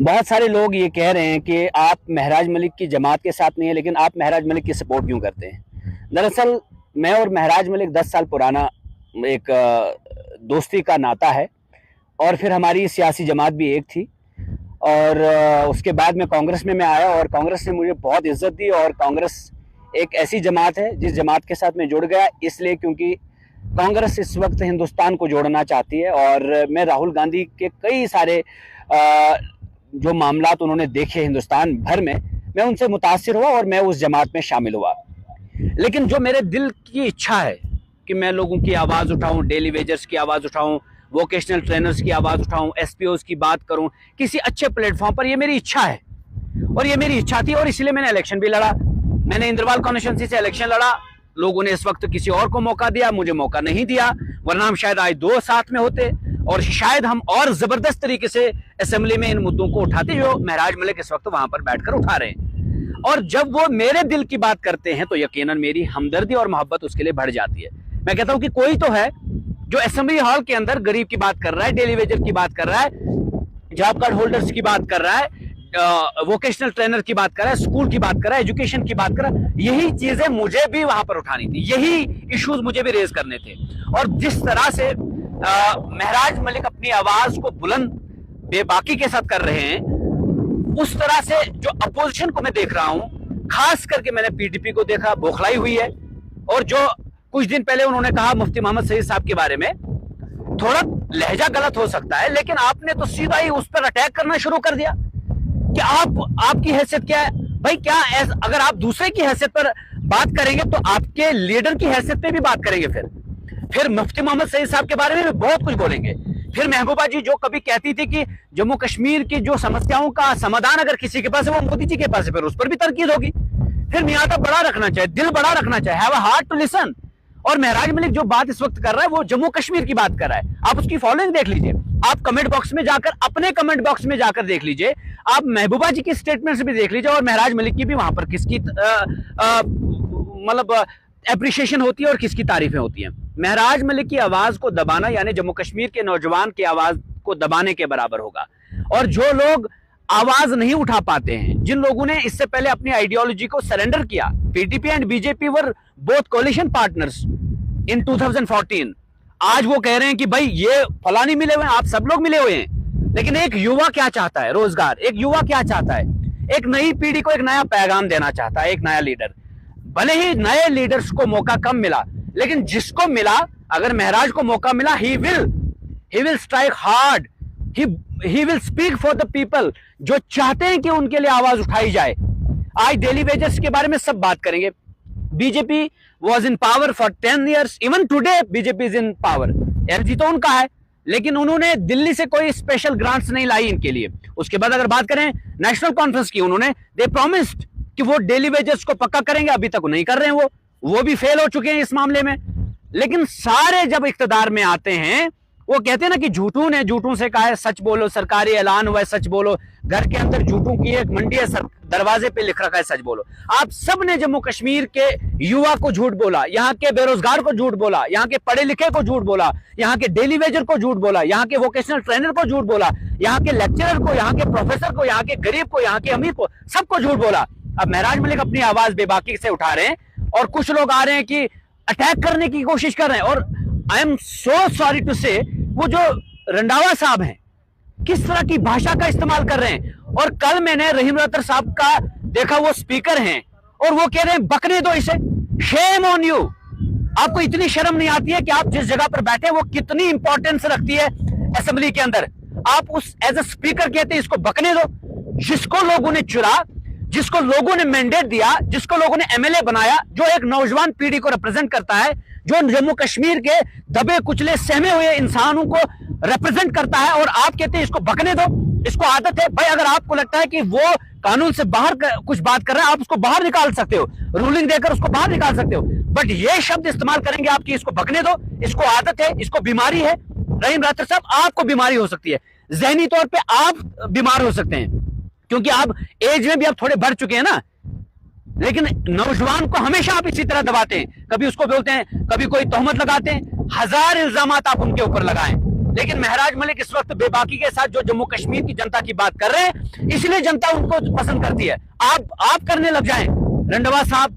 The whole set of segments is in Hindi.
बहुत सारे लोग ये कह रहे हैं कि आप महराज मलिक की जमात के साथ नहीं है, लेकिन आप महराज मलिक की सपोर्ट क्यों करते हैं। दरअसल मैं और महराज मलिक 10 साल पुराना एक दोस्ती का नाता है, और फिर हमारी सियासी जमात भी एक थी। और उसके बाद में कांग्रेस में मैं आया और कांग्रेस ने मुझे बहुत इज्जत दी, और कांग्रेस एक ऐसी जमात है जिस जमात के साथ मैं जुड़ गया इसलिए क्योंकि कांग्रेस इस वक्त हिंदुस्तान को जोड़ना चाहती है। और मैं राहुल गांधी के कई सारे जो मामलात उन्होंने देखे हिंदुस्तान भर में, मैं उनसे मुतासिर हुआ और मैं उस जमात में शामिल हुआ। लेकिन जो मेरे दिल की इच्छा है कि मैं लोगों की आवाज़ उठाऊं, डेली वेजर्स की आवाज़ उठाऊं, वोकेशनल ट्रेनर्स की आवाज़ उठाऊं, एसपीओज की बात करूं किसी अच्छे प्लेटफॉर्म पर, ये मेरी इच्छा है और ये मेरी इच्छा थी। और इसलिए मैंने इलेक्शन भी लड़ा। मैंने इंद्रवाल कॉन्स्टिट्यूंसी से इलेक्शन लड़ा। लोगों ने इस वक्त किसी और को मौका दिया, मुझे मौका नहीं दिया, वरना हम शायद आज दो साथ में होते और शायद हम और जबरदस्त तरीके से असेंबली में इन मुद्दों को उठाते जो महराज मलिक इस वक्त वहां पर बैठकर उठा रहे हैं। और जब वो मेरे दिल की बात करते हैं तो यकीनन मेरी हमदर्दी और मोहब्बत उसके लिए बढ़ जाती है। मैं कहता हूं कि कोई तो है जो असेंबली हॉल के अंदर गरीब की बात कर रहा है, डेली वेजर की बात कर रहा है, जॉब कार्ड होल्डर्स की बात कर रहा है, वोकेशनल ट्रेनर की बात कर रहा है, स्कूल की बात कर रहा है, एजुकेशन की बात कर रहा है। यही चीजें मुझे भी वहां पर उठानी थी, यही इश्यूज मुझे भी रेज करने थे। और जिस तरह से महराज मलिक अपनी आवाज को बुलंद बेबाकी के साथ कर रहे हैं, उस तरह से जो अपोजिशन को मैं देख रहा हूं, खास करके मैंने पीडीपी को देखा बौखलाई हुई है। और जो कुछ दिन पहले उन्होंने कहा मुफ्ती मोहम्मद सईद साहब के बारे में, थोड़ा लहजा गलत हो सकता है, लेकिन आपने तो सीधा ही उस पर अटैक करना शुरू कर दिया कि आपकी हैसियत क्या है भाई। क्या अगर आप दूसरे की हैसियत पर बात करेंगे तो आपके लीडर की हैसियत पे भी बात करेंगे। फिर मुफ्ती मोहम्मद सईद साहब के बारे में भी बहुत कुछ बोलेंगे। फिर महबूबा जी जो कभी कहती थी कि जम्मू कश्मीर की जो समस्याओं का समाधान अगर किसी के पास है वो मोदी जी के पास है, फिर उस पर भी तनकीद होगी। फिर मियादा बड़ा रखना चाहिए, दिल बड़ा रखना चाहिए, have a heart to listen. और महराज मलिक जो बात इस वक्त कर रहा है वो जम्मू कश्मीर की बात कर रहा है। आप उसकी फॉलोइंग देख लीजिए, आप कमेंट बॉक्स में जाकर, अपने कमेंट बॉक्स में जाकर देख लीजिए, आप महबूबा जी की स्टेटमेंट्स भी देख लीजिए और महराज मलिक की भी वहां पर किसकी मतलब एप्रिशिएशन होती है और किसकी तारीफें होती हैं। महराज मलिक की आवाज को दबाना यानी जम्मू कश्मीर के नौजवान की आवाज को दबाने के बराबर होगा। और जो लोग आवाज नहीं उठा पाते हैं, जिन लोगों ने इससे पहले अपनी आइडियोलॉजी को सरेंडर किया, PDP and BJP were both coalition partners in 2014, आज वो कह रहे हैं कि भाई ये फलानी मिले हुए हैं, आप सब लोग मिले हुए हैं। लेकिन एक युवा क्या चाहता है? रोजगार। एक युवा क्या चाहता है? एक नई पीढ़ी को एक नया पैगाम देना चाहता है, एक नया लीडर। भले ही नए लीडर्स को मौका कम मिला, लेकिन जिसको मिला, अगर महराज को मौका मिला, he will strike hard, he will speak for the people, जो चाहते हैं कि उनके लिए आवाज उठाई जाए। आज डेली वेजर्स के बारे में सब बात करेंगे। BJP was in power for 10 years, even today BJP is in power। LG तो उनका है, लेकिन उन्होंने दिल्ली से कोई स्पेशल ग्रांट्स नहीं लाई इनके लिए। उसके बाद अगर बात करें नेशनल कॉन्फ्रेंस की, उन्होंने दे प्रॉमिस्ड कि वो डेली वेजेस को पक्का करेंगे, अभी तक नहीं कर रहे हैं। वो भी फेल हो चुके हैं इस मामले में। लेकिन सारे जब इख्तिदार में आते हैं, वो कहते हैं ना कि झूठों ने झूठों से कहा है सच बोलो, सरकारी ऐलान हुआ है सच बोलो, घर के अंदर झूठों की एक मंडी है, दरवाजे पे लिख रखा है सच बोलो। आप सब ने जम्मू कश्मीर के युवा को झूठ बोला, यहाँ के बेरोजगार को झूठ बोला, यहाँ के पढ़े लिखे को झूठ बोला, यहाँ के डेली वेजर को झूठ बोला, यहाँ के वोकेशनल ट्रेनर को झूठ बोला, यहाँ के लेक्चरर को, यहाँ के प्रोफेसर को, यहाँ के गरीब को, यहाँ के अमीर को, सबको झूठ बोला। अब महराज मलिक अपनी आवाज बेबाकी से उठा रहे हैं और कुछ लोग आ रहे हैं कि अटैक करने की कोशिश कर रहे हैं। और I am so sorry to say, वो जो रंधावा साहब हैं किस तरह की भाषा का इस्तेमाल कर रहे हैं। और कल मैंने रहीम रतर साहब का देखा, वो स्पीकर हैं और वो कह रहे हैं बकने दो इसे। Shame on you. आपको इतनी शर्म नहीं आती है कि आप जिस जगह पर बैठे वो कितनी इंपॉर्टेंस रखती है असेंबली के अंदर, आप उस एज ए स्पीकर कहते हैं इसको बकने दो। जिसको लोगों ने चुरा, जिसको लोगों ने मैंडेट दिया, जिसको लोगों ने एमएलए बनाया, जो एक नौजवान पीढ़ी को रिप्रेजेंट करता है, जो जम्मू कश्मीर के दबे कुचले सहमे हुए इंसानों को रिप्रेजेंट करता है, और आप कहते हैं इसको बकने दो, इसको आदत है। भाई अगर आपको लगता है कि वो कानून से बाहर कुछ बात कर रहा है, आप उसको बाहर निकाल सकते हो, रूलिंग देकर उसको बाहर निकाल सकते हो, बट ये शब्द इस्तेमाल करेंगे आपकी इसको बकने दो, इसको आदत है, इसको बीमारी है। रहीम रातर साहब, आपको बीमारी हो सकती है, जहनी तौर पे आप बीमार हो सकते हैं, क्योंकि आप एज में भी आप थोड़े बढ़ चुके हैं ना। लेकिन नौजवान को हमेशा आप इसी तरह दबाते हैं, कभी उसको बोलते हैं, कभी कोई तोहमत लगाते हैं, हजार इल्जामात आप उनके ऊपर लगाएं। लेकिन महराज मलिक इस वक्त बेबाकी के साथ जो जम्मू कश्मीर की जनता की बात कर रहे हैं, इसलिए जनता उनको पसंद करती है। आप करने लग जाएं। रंधावा साहब,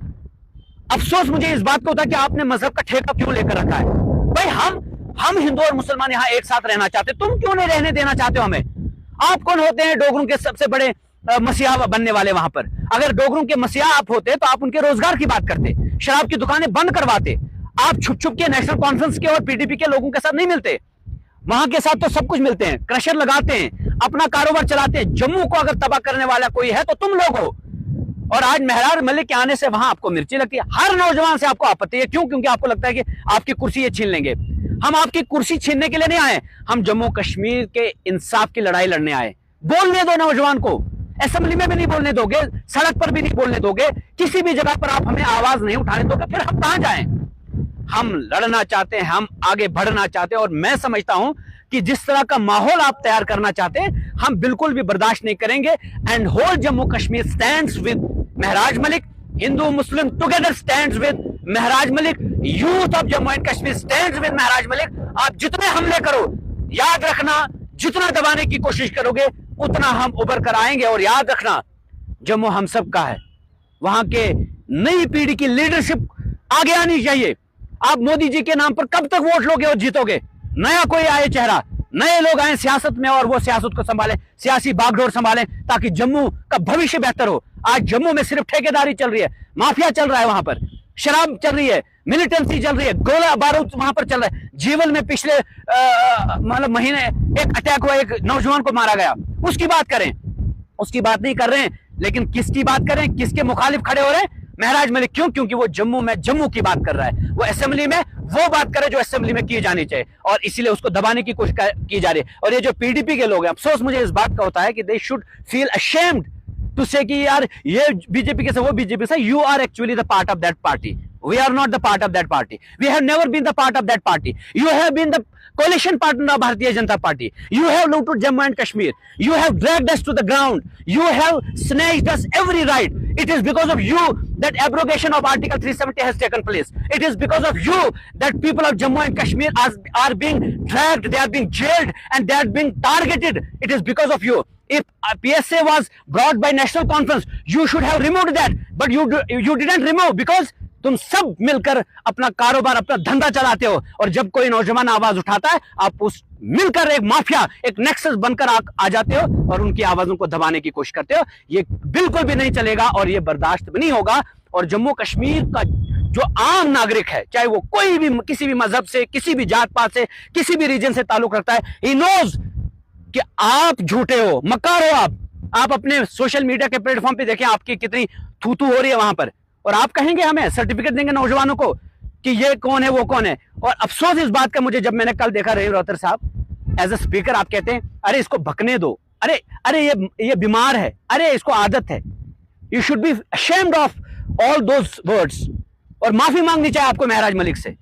अफसोस मुझे इस बात का होता है कि आपने मजहब का ठेका क्यों लेकर रखा है। भाई हम हिंदू और मुसलमान यहां एक साथ रहना चाहते, तुम क्यों नहीं रहने देना चाहते हो हमें? आप कौन होते हैं डोगरों के सबसे बड़े मसीहा बनने वाले? वहां पर अगर डोगरों के मसीहा आप होते तो आप उनके रोजगार की बात करते, शराब की दुकानें बंद करवाते। आप छुप छुप के नेशनल कॉन्फ्रेंस के और पीडीपी के लोगों के साथ नहीं मिलते। वहां के साथ तो सब कुछ मिलते हैं, क्रशर लगाते हैं, अपना कारोबार चलाते हैं। जम्मू को अगर तबाह करने वाला कोई है तो तुम लोग हो। और आज महराज मलिक के आने से वहां आपको मिर्ची लगती है। हर नौजवान से आपको आपत्ति है। क्यों? क्योंकि आपको लगता है कि आपकी कुर्सी ये छीन लेंगे। हम आपकी कुर्सी छीनने के लिए नहीं आए, हम जम्मू कश्मीर के इंसाफ की लड़ाई लड़ने आए। बोलने दो नौजवान को, असेंबली में भी नहीं बोलने दोगे, सड़क पर भी नहीं बोलने दोगे, किसी भी जगह पर आप हमें आवाज नहीं उठाने दोगे, फिर हम कहां जाएं? हम लड़ना चाहते हैं, हम आगे बढ़ना चाहते हैं। और मैं समझता हूं कि जिस तरह का माहौल आप तैयार करना चाहते हैं, हम बिल्कुल भी बर्दाश्त नहीं करेंगे। And whole Jammu Kashmir stands with Mehraj Malik, Hindu Muslim together stands with Mehraj Malik, youth of Jammu and Kashmir stands with Mehraj Malik. आप जितने हमले करो, याद रखना, जितना दबाने की कोशिश करोगे उतना हम उभर कर आएंगे। और याद रखना, जम्मू हम सब का है। वहां के नई पीढ़ी की लीडरशिप आगे आनी चाहिए। आप मोदी जी के नाम पर कब तक वोट लोगे और जीतोगे? नया कोई आए चेहरा, नए लोग आए सियासत में और वो सियासत को संभालें, सियासी बागडोर संभालें, ताकि जम्मू का भविष्य बेहतर हो। आज जम्मू में सिर्फ ठेकेदारी चल रही है, माफिया चल रहा है, वहां पर शराब चल रही है, मिलिटेंसी चल रही है, गोला बारूद वहां पर चल रहा है। जीवन में पिछले मतलब महीने एक अटैक हुआ, एक नौजवान को मारा गया, उसकी बात करें। उसकी बात नहीं कर रहे हैं, लेकिन किसकी बात करें? किसके मुखालिफ खड़े हो रहे हैं? महराज मलिक। क्यों? क्योंकि वो जम्मू में जम्मू की बात कर रहा है, वो असेंबली में वो बात करे जो असेंबली में की जानी चाहिए, और इसीलिए उसको दबाने की कोशिश की जा रही है। और ये जो पीडीपी के लोग हैं, अफसोस मुझे इस बात का होता है कि they should feel ashamed to say कि यार ये बीजेपी के से, वो बीजेपी से, you are actually the part of that party, we are not the part of that party, we have never been the part of that party, you have been the coalition partner of Bharatiya Janata Party. You have looted Jammu and Kashmir. You have dragged us to the ground. You have snatched us every right. It is because of you that abrogation of Article 370 has taken place. It is because of you that people of Jammu and Kashmir are being dragged, they are being jailed, and they are being targeted. It is because of you. If PSA was brought by National Conference, you should have removed that, but you didn't remove because तुम सब मिलकर अपना कारोबार, अपना धंधा चलाते हो। और जब कोई नौजवान आवाज उठाता है, आप उस मिलकर एक माफिया, एक नेक्सस बनकर आ जाते हो और उनकी आवाजों को दबाने की कोशिश करते हो। ये बिल्कुल भी नहीं चलेगा और ये बर्दाश्त भी नहीं होगा। और जम्मू कश्मीर का जो आम नागरिक है, चाहे वो कोई भी, किसी भी मजहब से, किसी भी जात पात से, किसी भी रीजन से ताल्लुक रखता है, ही नोज कि आप झूठे हो, मक्कार हो। आप अपने सोशल मीडिया के प्लेटफॉर्म पे देखें आपकी कितनी थू-थू हो रही है वहां पर, और आप कहेंगे, हमें सर्टिफिकेट देंगे नौजवानों को कि ये कौन है वो कौन है। और अफसोस इस बात का मुझे, जब मैंने कल देखा रहीम रौतर साहब एज ए स्पीकर, आप कहते हैं अरे इसको भकने दो, अरे ये बीमार है, अरे इसको आदत है। You should be ashamed of all those words. और माफी मांगनी चाहिए आपको महराज मलिक से।